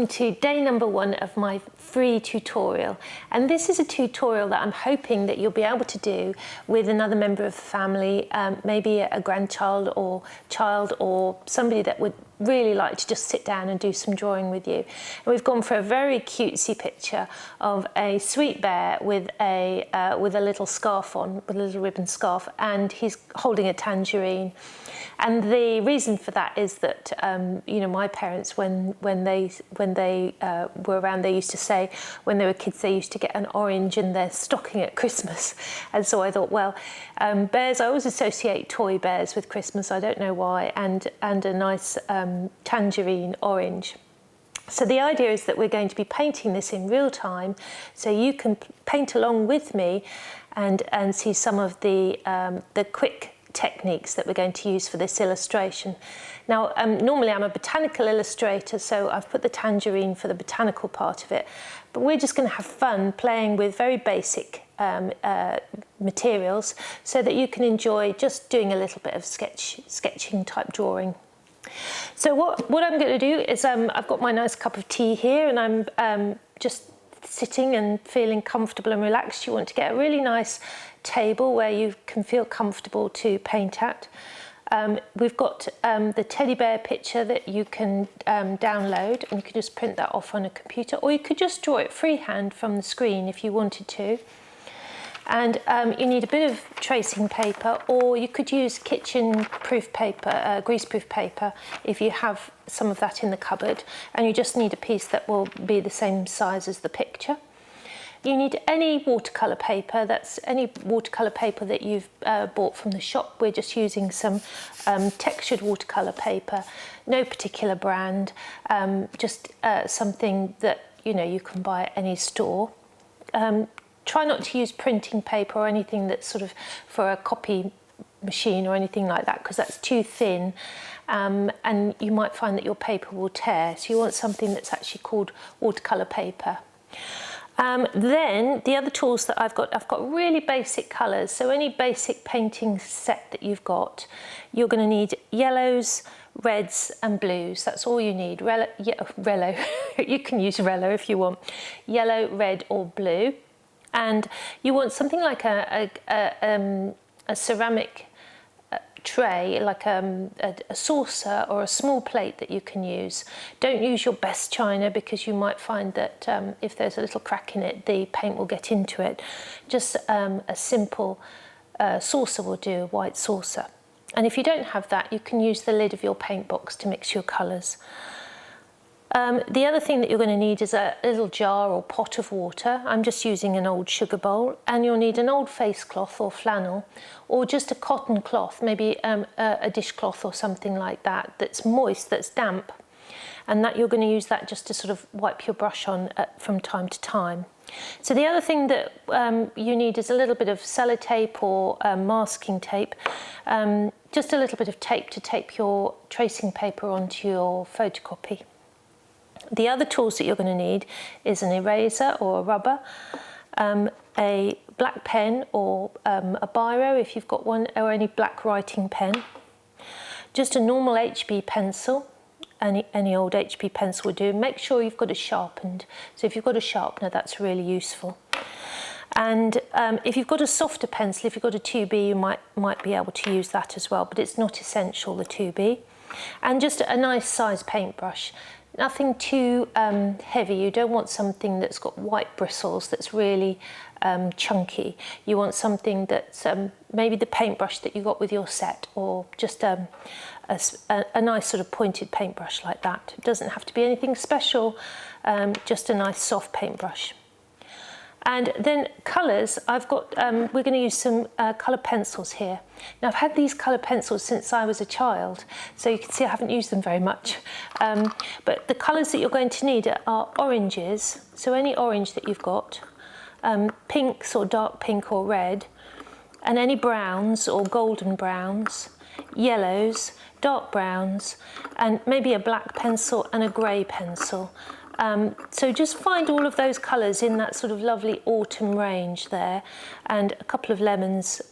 welcome to day number 1 of my free tutorial. And this is a tutorial that I'm hoping that you'll be able to do with another member of the family, maybe a grandchild or child or somebody that would really like to just sit down and do some drawing with you. And we've gone for a very cutesy picture of a sweet bear with a little scarf on, with a little ribbon scarf, and he's holding a tangerine. And the reason for that is that you know, my parents, when they were around, they used to say when they were kids they used to get an orange in their stocking at Christmas. And so I thought, well, bears, I always associate toy bears with Christmas, I don't know why, and a nice tangerine orange. So the idea is that we're going to be painting this in real time, so you can paint along with me and see some of the quick techniques that we're going to use for this illustration. Now, normally I'm a botanical illustrator, so I've put the tangerine for the botanical part of it, but we're just going to have fun playing with very basic materials so that you can enjoy just doing a little bit of sketching type drawing. So what I'm going to do is I've got my nice cup of tea here, and I'm just sitting and feeling comfortable and relaxed. You want to get a really nice table where you can feel comfortable to paint at. We've got the teddy bear picture that you can download, and you can just print that off on a computer, or you could just draw it freehand from the screen if you wanted to. And you need a bit of tracing paper, or you could use kitchen proof paper, greaseproof paper, if you have some of that in the cupboard, and you just need a piece that will be the same size as the picture. You need any watercolour paper, that's any watercolour paper that you've bought from the shop. We're just using some textured watercolour paper, no particular brand, just something that you can buy at any store. Try not to use printing paper or anything that's sort of for a copy machine or anything like that, because that's too thin, and you might find that your paper will tear. So you want something that's actually called watercolour paper. Then the other tools that I've got really basic colours. So any basic painting set that you've got, you're going to need yellows, reds and blues. That's all you need. Rello. You can use Rello if you want. Yellow, red or blue. And you want something like a ceramic tray, like a saucer or a small plate that you can use. Don't use your best china, because you might find that if there's a little crack in it, the paint will get into it. Just a simple saucer will do, a white saucer. And if you don't have that, you can use the lid of your paint box to mix your colours. The other thing that you're going to need is a little jar or pot of water. I'm just using an old sugar bowl, and you'll need an old face cloth or flannel, or just a cotton cloth, maybe a dishcloth or something like that, that's moist, that's damp, and that you're going to use that just to sort of wipe your brush on from time to time. So the other thing that you need is a little bit of sellotape or masking tape, just a little bit of tape to tape your tracing paper onto your photocopy. The other tools that you're going to need is an eraser or a rubber, a black pen or a biro if you've got one, or any black writing pen, just a normal HB pencil, any old HB pencil would do. Make sure you've got it sharpened. So if you've got a sharpener, that's really useful. And if you've got a softer pencil, if you've got a 2B, you might be able to use that as well, but it's not essential, the 2B. And just a nice size paintbrush. Nothing too heavy. You don't want something that's got white bristles, that's really chunky. You want something that's maybe the paintbrush that you got with your set, or just a nice sort of pointed paintbrush like that. It doesn't have to be anything special, just a nice soft paintbrush. And then colours, I've got, we're going to use some colour pencils here. Now I've had these colour pencils since I was a child, so you can see I haven't used them very much. But the colours that you're going to need are oranges, so any orange that you've got, pinks or dark pink or red, and any browns or golden browns, yellows, dark browns, and maybe a black pencil and a grey pencil. So just find all of those colours in that sort of lovely autumn range there, and a couple of lemons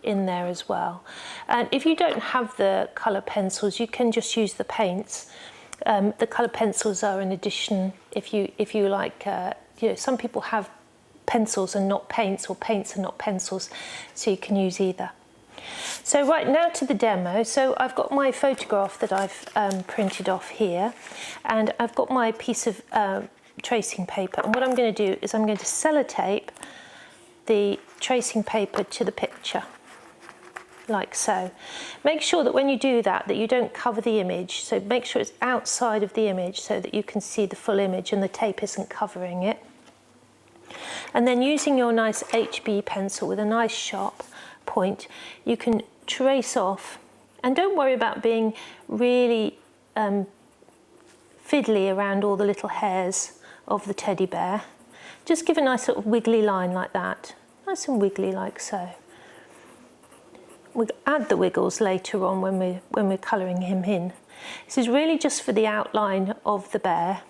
in there as well. And if you don't have the colour pencils, you can just use the paints. The colour pencils are an addition if you like, you know, some people have pencils and not paints, or paints and not pencils, so you can use either. So right now to the demo. So I've got my photograph that I've printed off here, and I've got my piece of tracing paper, and what I'm going to do is I'm going to sellotape the tracing paper to the picture, like so. Make sure that when you do that you don't cover the image, so make sure it's outside of the image so that you can see the full image and the tape isn't covering it. And then using your nice HB pencil with a nice sharp point, you can trace off, and don't worry about being really fiddly around all the little hairs of the teddy bear. Just give a nice sort of wiggly line like that, nice and wiggly like so. We'll add the wiggles later on when we're colouring him in. This is really just for the outline of the bear.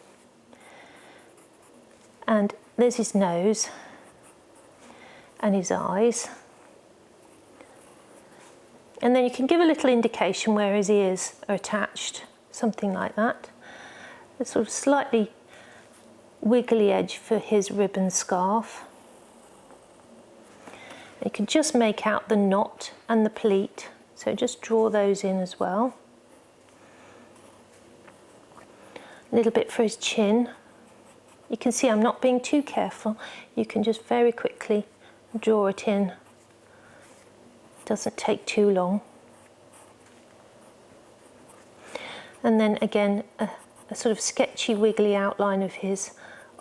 And there's his nose and his eyes. And then you can give a little indication where his ears are attached, something like that. A sort of slightly wiggly edge for his ribbon scarf. You can just make out the knot and the pleat, so just draw those in as well. A little bit for his chin. You can see I'm not being too careful. You can just very quickly draw it in. Doesn't take too long. And then again a sort of sketchy wiggly outline of his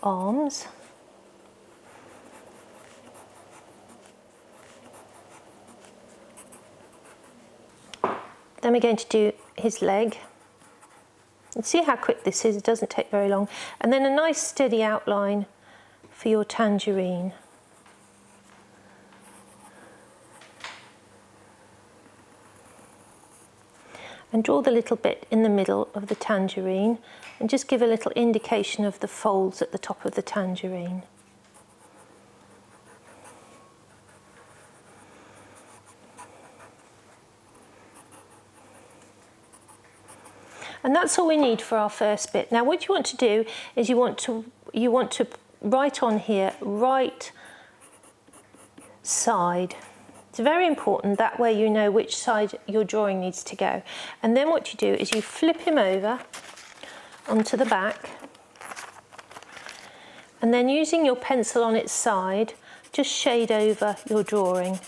arms. Then we're going to do his leg. And see how quick this is, it doesn't take very long. And then a nice steady outline for your tangerine. And draw the little bit in the middle of the tangerine and just give a little indication of the folds at the top of the tangerine. And that's all we need for our first bit. Now what you want to do is you want to write on here right side. It's very important, that way you know which side your drawing needs to go. And then what you do is you flip him over onto the back, and then using your pencil on its side, just shade over your drawing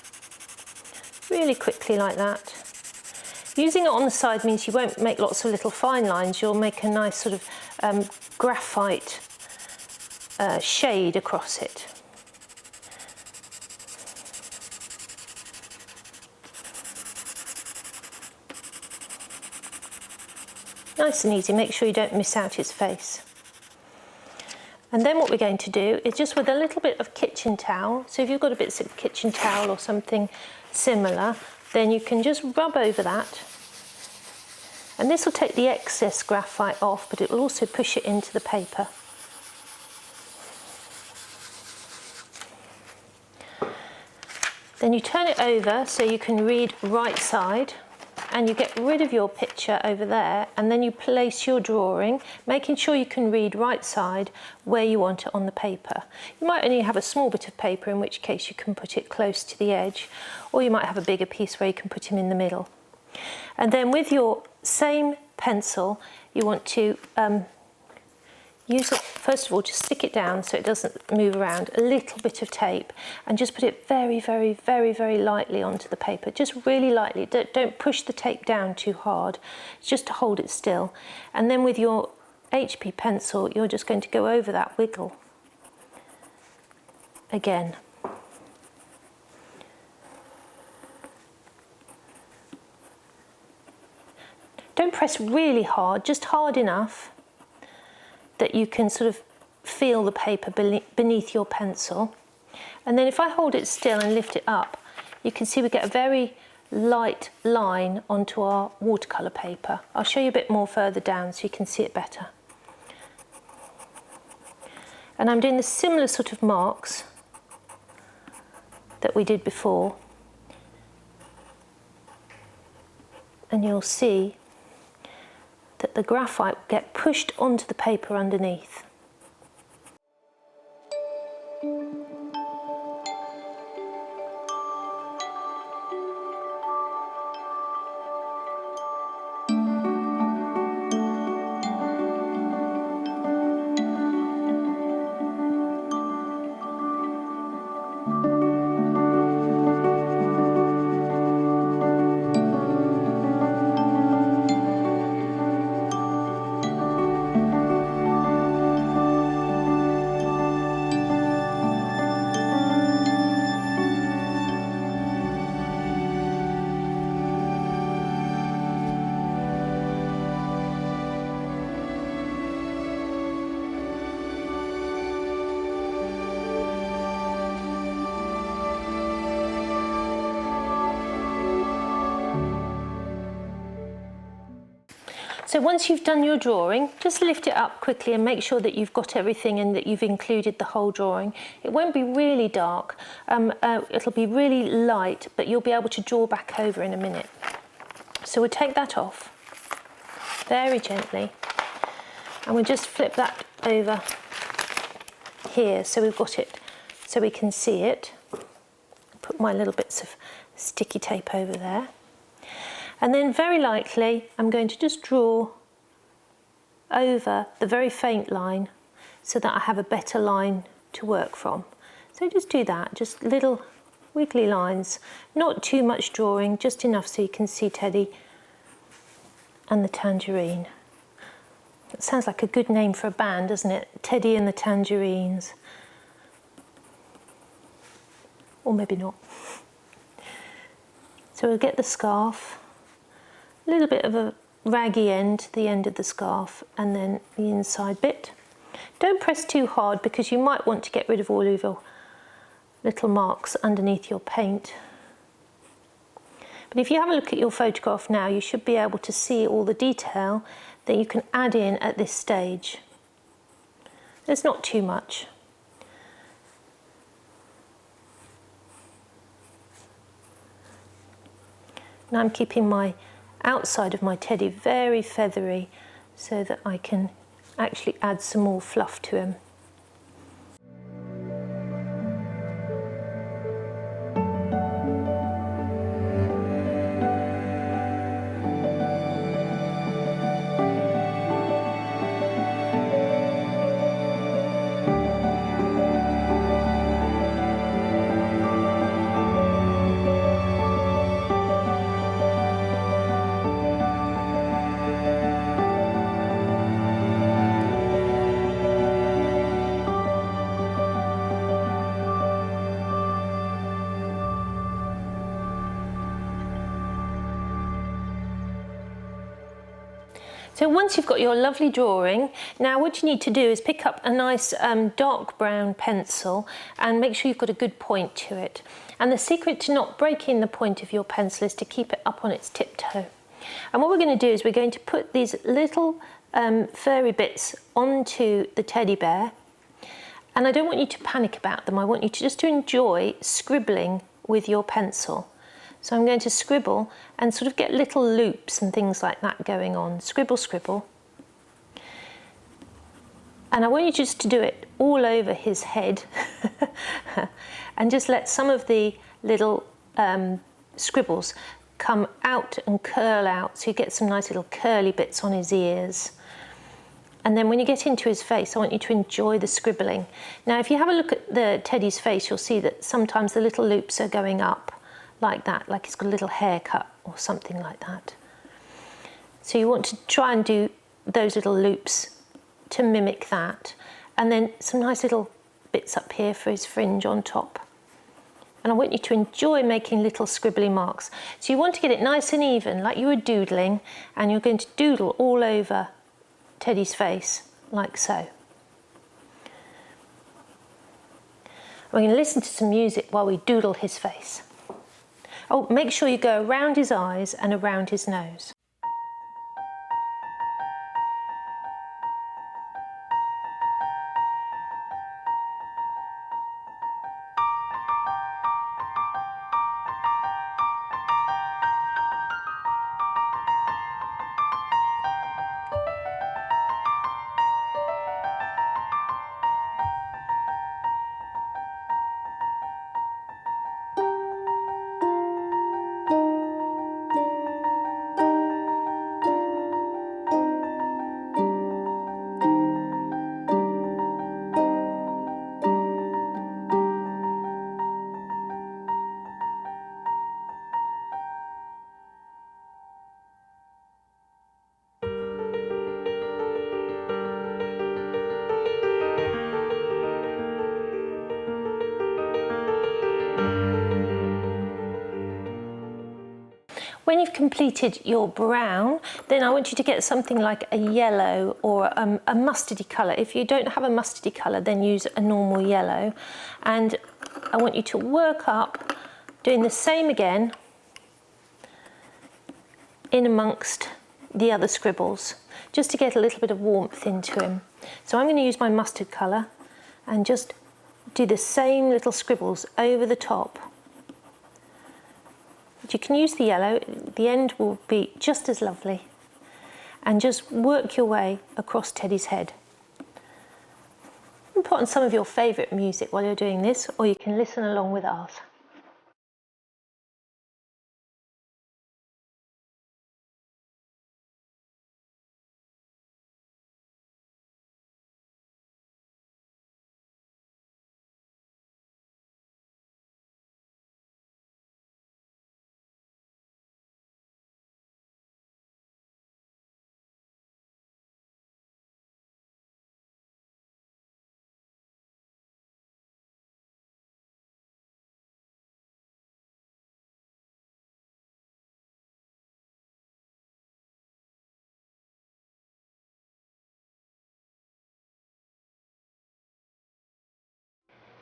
really quickly like that. Using it on the side means you won't make lots of little fine lines, you'll make a nice sort of graphite shade across it. Nice and easy, make sure you don't miss out his face. And then what we're going to do is just with a little bit of kitchen towel, so if you've got a bit of kitchen towel or something similar, then you can just rub over that. And this will take the excess graphite off, but it will also push it into the paper. Then you turn it over so you can read right side, and you get rid of your picture over there, and then you place your drawing, making sure you can read right side where you want it on the paper. You might only have a small bit of paper, in which case you can put it close to the edge, or you might have a bigger piece where you can put him in the middle. And then with your same pencil, you want to use it, first of all, just stick it down so it doesn't move around, a little bit of tape, and just put it very, very, very, very lightly onto the paper, just really lightly. Don't push the tape down too hard, just to hold it still. And then with your HB pencil, you're just going to go over that wiggle again. Don't press really hard, just hard enough that you can sort of feel the paper beneath your pencil. And then if I hold it still and lift it up, you can see we get a very light line onto our watercolour paper. I'll show you a bit more further down so you can see it better. And I'm doing the similar sort of marks that we did before. And you'll see that the graphite will get pushed onto the paper underneath. So once you've done your drawing, just lift it up quickly and make sure that you've got everything and that you've included the whole drawing. It won't be really dark, it'll be really light, but you'll be able to draw back over in a minute. So we'll take that off very gently and we'll just flip that over here so we've got it so we can see it. Put my little bits of sticky tape over there. And then very lightly, I'm going to just draw over the very faint line so that I have a better line to work from. So just do that, just little wiggly lines, not too much drawing, just enough so you can see Teddy and the Tangerine. It sounds like a good name for a band, doesn't it? Teddy and the Tangerines. Or maybe not. So we'll get the scarf. A little bit of a raggy end, the end of the scarf, and then the inside bit. Don't press too hard because you might want to get rid of all of your little marks underneath your paint. But if you have a look at your photograph now, you should be able to see all the detail that you can add in at this stage. There's not too much. Now I'm keeping my outside of my Teddy very feathery so that I can actually add some more fluff to him. So once you've got your lovely drawing, now what you need to do is pick up a nice dark brown pencil and make sure you've got a good point to it. And the secret to not breaking the point of your pencil is to keep it up on its tiptoe. And what we're going to do is we're going to put these little furry bits onto the teddy bear. And I don't want you to panic about them. I want you to just to enjoy scribbling with your pencil. So I'm going to scribble and sort of get little loops and things like that going on. Scribble, scribble. And I want you just to do it all over his head and just let some of the little scribbles come out and curl out so you get some nice little curly bits on his ears. And then when you get into his face, I want you to enjoy the scribbling. Now, if you have a look at the Teddy's face, you'll see that sometimes the little loops are going up like that, like he's got a little haircut or something like that. So you want to try and do those little loops to mimic that. And then some nice little bits up here for his fringe on top. And I want you to enjoy making little scribbly marks. So you want to get it nice and even, like you were doodling, and you're going to doodle all over Teddy's face, like so. We're going to listen to some music while we doodle his face. Oh, make sure you go around his eyes and around his nose. When you've completed your brown, then I want you to get something like a yellow or a mustardy colour. If you don't have a mustardy colour, then use a normal yellow. And I want you to work up, doing the same again in amongst the other scribbles, just to get a little bit of warmth into him. So I'm going to use my mustard colour and just do the same little scribbles over the top. But you can use the yellow, the end will be just as lovely. And just work your way across Teddy's head. You can put on some of your favourite music while you're doing this, or you can listen along with ours.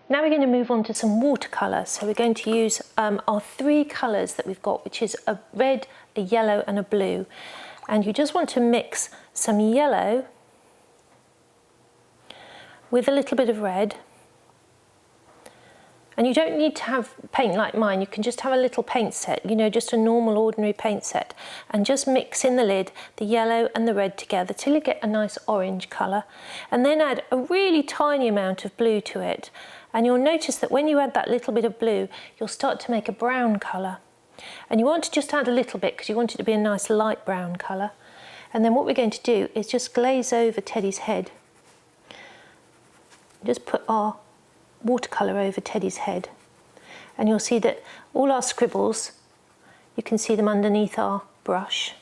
Now we're going to move on to some watercolour. So we're going to use our three colours that we've got, which is a red, a yellow and a blue. And you just want to mix some yellow with a little bit of red. And you don't need to have paint like mine, you can just have a little paint set, you know, just a normal ordinary paint set. And just mix in the lid the yellow and the red together till you get a nice orange colour. And then add a really tiny amount of blue to it. And you'll notice that when you add that little bit of blue, you'll start to make a brown colour. And you want to just add a little bit because you want it to be a nice light brown colour. And then what we're going to do is just glaze over Teddy's head. Just put our watercolour over Teddy's head, and you'll see that all our scribbles, you can see them underneath our brush.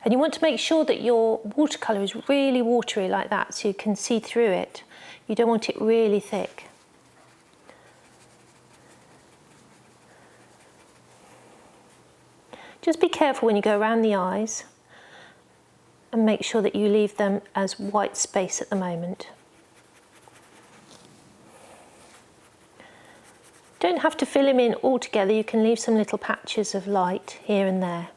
And you want to make sure that your watercolour is really watery like that, so you can see through it. You don't want it really thick. Just be careful when you go around the eyes and make sure that you leave them as white space at the moment. Don't have to fill him in altogether, you can leave some little patches of light here and there.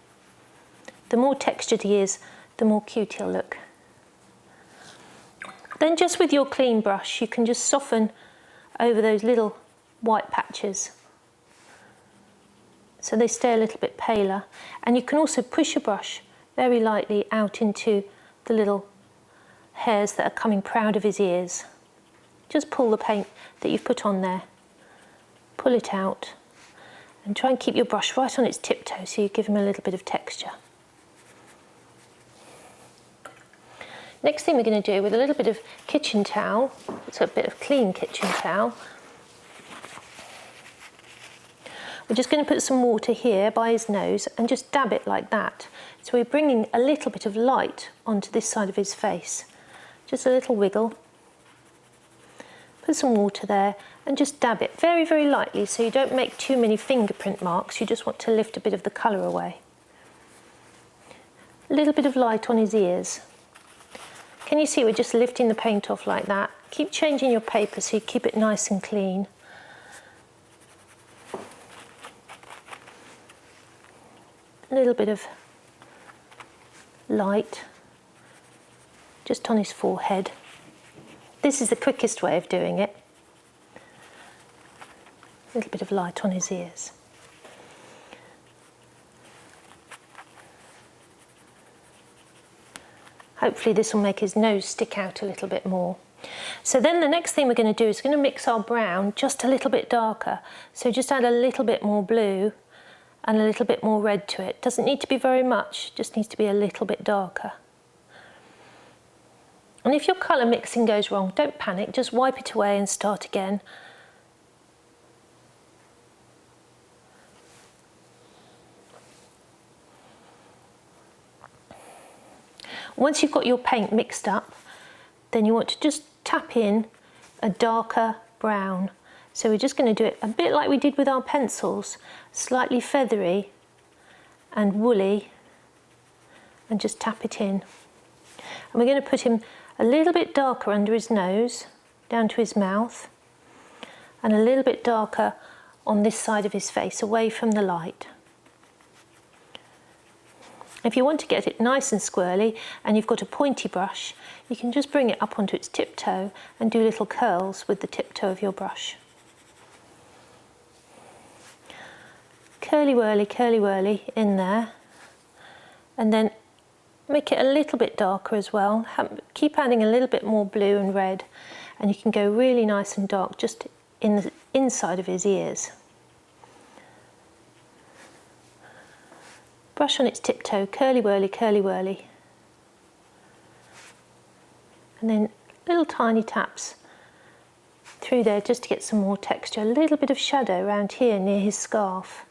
The more textured he is, the more cute he'll look. Then just with your clean brush, you can just soften over those little white patches so they stay a little bit paler. And you can also push your brush very lightly out into the little hairs that are coming proud of his ears. Just pull the paint that you've put on there. Pull it out and try and keep your brush right on its tiptoe so you give him a little bit of texture. Next thing we're going to do, with a little bit of kitchen towel, so a bit of clean kitchen towel, we're just going to put some water here by his nose and just dab it like that. So we're bringing a little bit of light onto this side of his face. Just a little wiggle. Put some water there and just dab it very, very lightly so you don't make too many fingerprint marks. You just want to lift a bit of the colour away. A little bit of light on his ears. Can you see we're just lifting the paint off like that? Keep changing your paper so you keep it nice and clean. A little bit of light just on his forehead. This is the quickest way of doing it. A little bit of light on his ears. Hopefully this will make his nose stick out a little bit more. So then the next thing we're going to do is going to mix our brown just a little bit darker. So just add a little bit more blue and a little bit more red to it. Doesn't need to be very much, just needs to be a little bit darker. And if your colour mixing goes wrong, don't panic, just wipe it away and start again. Once you've got your paint mixed up, then you want to just tap in a darker brown. So we're just going to do it a bit like we did with our pencils, slightly feathery and woolly, and just tap it in. And we're going to put him a little bit darker under his nose, down to his mouth, and a little bit darker on this side of his face, away from the light. If you want to get it nice and squirrely and you've got a pointy brush, you can just bring it up onto its tiptoe and do little curls with the tiptoe of your brush. Curly whirly in there, and then make it a little bit darker as well. Keep adding a little bit more blue and red, and you can go really nice and dark just in the inside of his ears. Brush on its tiptoe, curly whirly. And then little tiny taps through there just to get some more texture. A little bit of shadow around here near his scarf.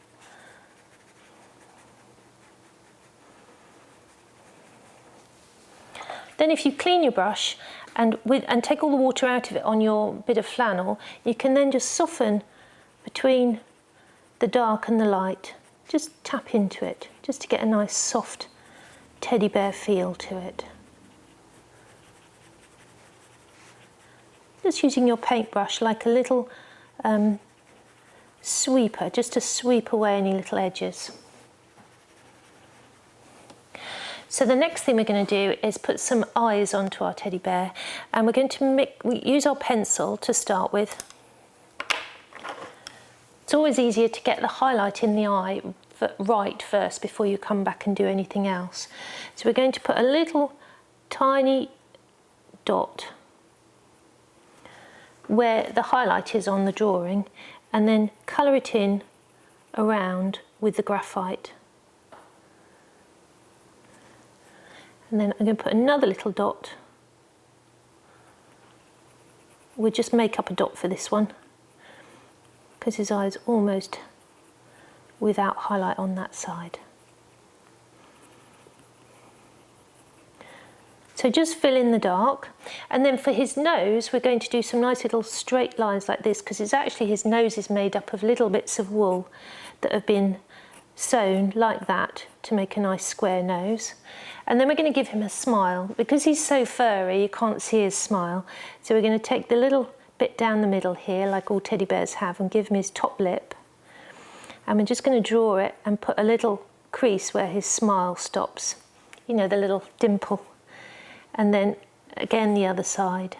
Then if you clean your brush and take all the water out of it on your bit of flannel, you can then just soften between the dark and the light. Just tap into it, just to get a nice soft teddy bear feel to it. Just using your paintbrush like a little sweeper, just to sweep away any little edges. So the next thing we're going to do is put some eyes onto our teddy bear, and we're going to use our pencil to start with. It's always easier to get the highlight in the eye right first before you come back and do anything else. So we're going to put a little tiny dot where the highlight is on the drawing, and then colour it in around with the graphite. And then I'm going to put another little dot. We'll just make up a dot for this one, because his eye is almost without highlight on that side. So just fill in the dark, and then for his nose we're going to do some nice little straight lines like this, because it's actually, his nose is made up of little bits of wool that have been sewn like that to make a nice square nose. And then we're going to give him a smile. Because he's so furry you can't see his smile, so we're going to take the little bit down the middle here, like all teddy bears have, and give him his top lip. And we're just going to draw it and put a little crease where his smile stops. You know, the little dimple. And then again the other side.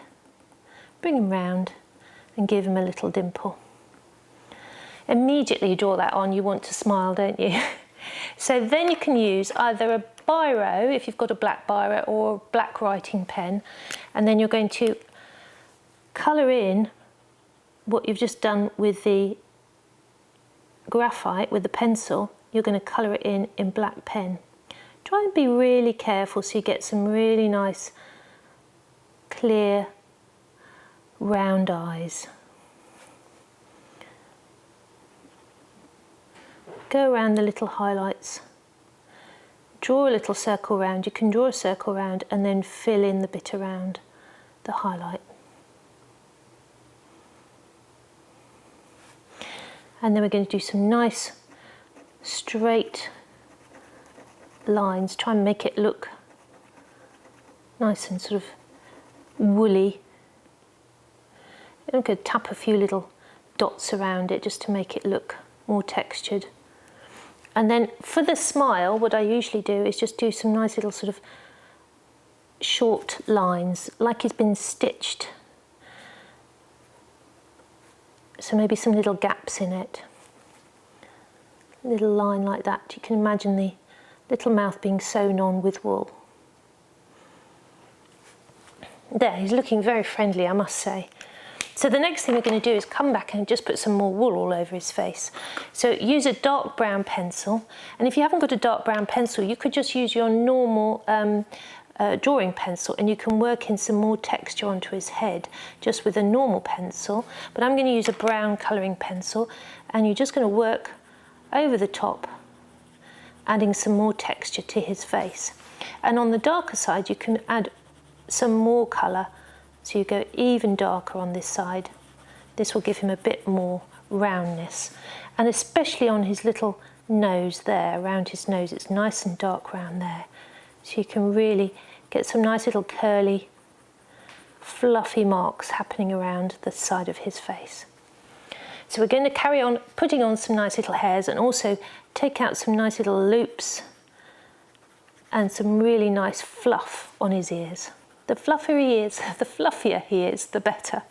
Bring him round and give him a little dimple. Immediately you draw that on, you want to smile, don't you? So then you can use either a biro, if you've got a black biro, or a black writing pen, and then you're going to colour in what you've just done with the graphite, with the pencil. You're going to colour it in black pen. Try and be really careful so you get some really nice, clear, round eyes. Go around the little highlights. Draw a little circle round. You can draw a circle round and then fill in the bit around the highlight. And then we're going to do some nice straight lines. Try and make it look nice and sort of woolly. I'm going to tap a few little dots around it just to make it look more textured. And then for the smile, what I usually do is just do some nice little sort of short lines, like he's been stitched. So maybe some little gaps in it. A little line like that. You can imagine the little mouth being sewn on with wool. There, he's looking very friendly, I must say. So the next thing we're going to do is come back and just put some more wool all over his face. So use a dark brown pencil, and if you haven't got a dark brown pencil, you could just use your normal drawing pencil, and you can work in some more texture onto his head just with a normal pencil. But I'm going to use a brown colouring pencil, and you're just going to work over the top, adding some more texture to his face. And on the darker side you can add some more colour, so you go even darker on this side. This will give him a bit more roundness, and especially on his little nose there, around his nose. It's nice and dark round there. So you can really get some nice little curly, fluffy marks happening around the side of his face. So we're going to carry on putting on some nice little hairs and also take out some nice little loops and some really nice fluff on his ears. The fluffier he is, the better.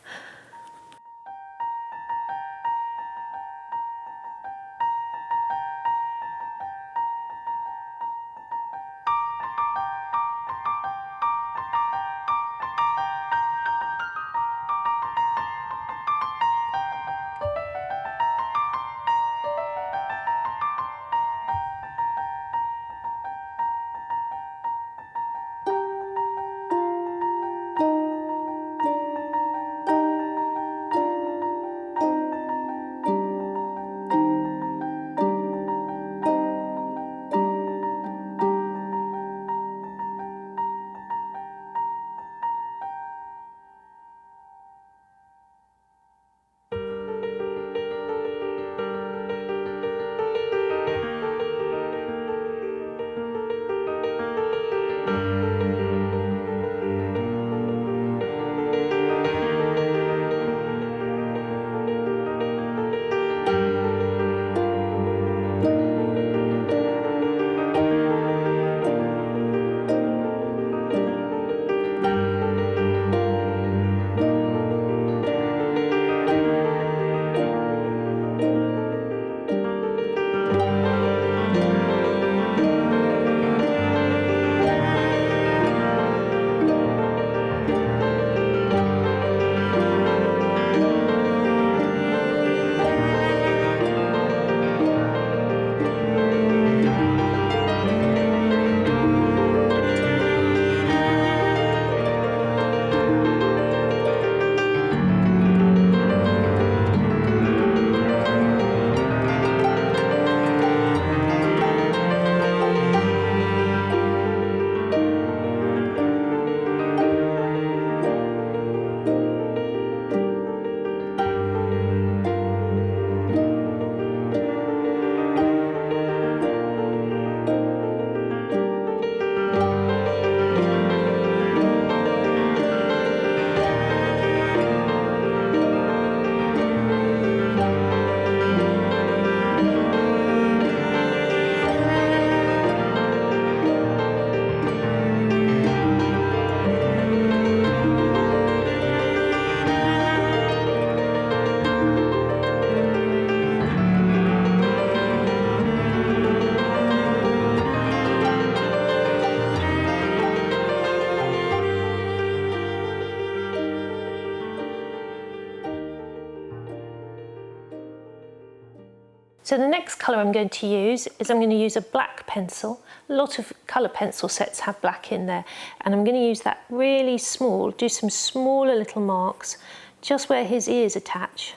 So the next colour I'm going to use is I'm going to use a black pencil. A lot of colour pencil sets have black in there, and I'm going to use that really small, do some smaller little marks just where his ears attach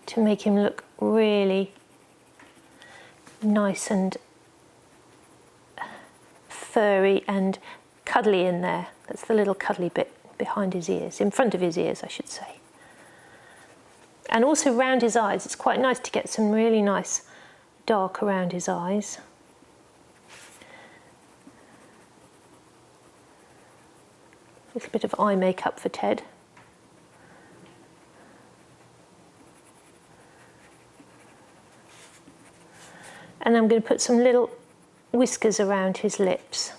to make him look really nice and furry and cuddly in there. That's the little cuddly bit behind his ears, in front of his ears I should say. And also round his eyes, it's quite nice to get some really nice dark around his eyes. A little bit of eye makeup for Ted. And I'm going to put some little whiskers around his lips.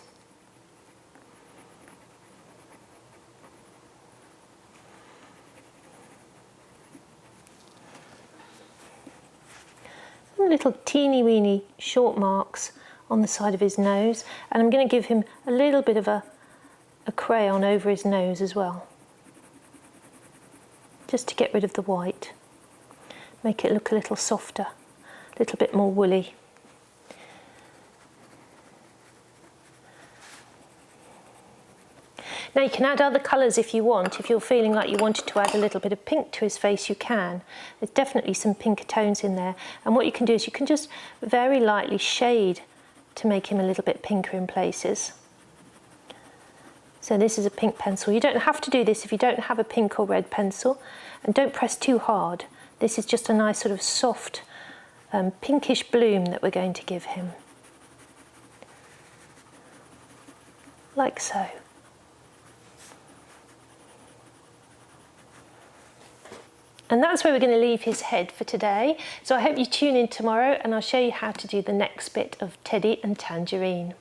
Little teeny weeny short marks on the side of his nose, and I'm going to give him a little bit of a crayon over his nose as well, just to get rid of the white, make it look a little softer, a little bit more woolly. Now you can add other colours if you want. If you're feeling like you wanted to add a little bit of pink to his face, you can. There's definitely some pinker tones in there. And what you can do is you can just very lightly shade to make him a little bit pinker in places. So this is a pink pencil. You don't have to do this if you don't have a pink or red pencil. And don't press too hard. This is just a nice sort of soft pinkish bloom that we're going to give him. Like so. And that's where we're going to leave his head for today. So I hope you tune in tomorrow and I'll show you how to do the next bit of Teddy and Tangerine.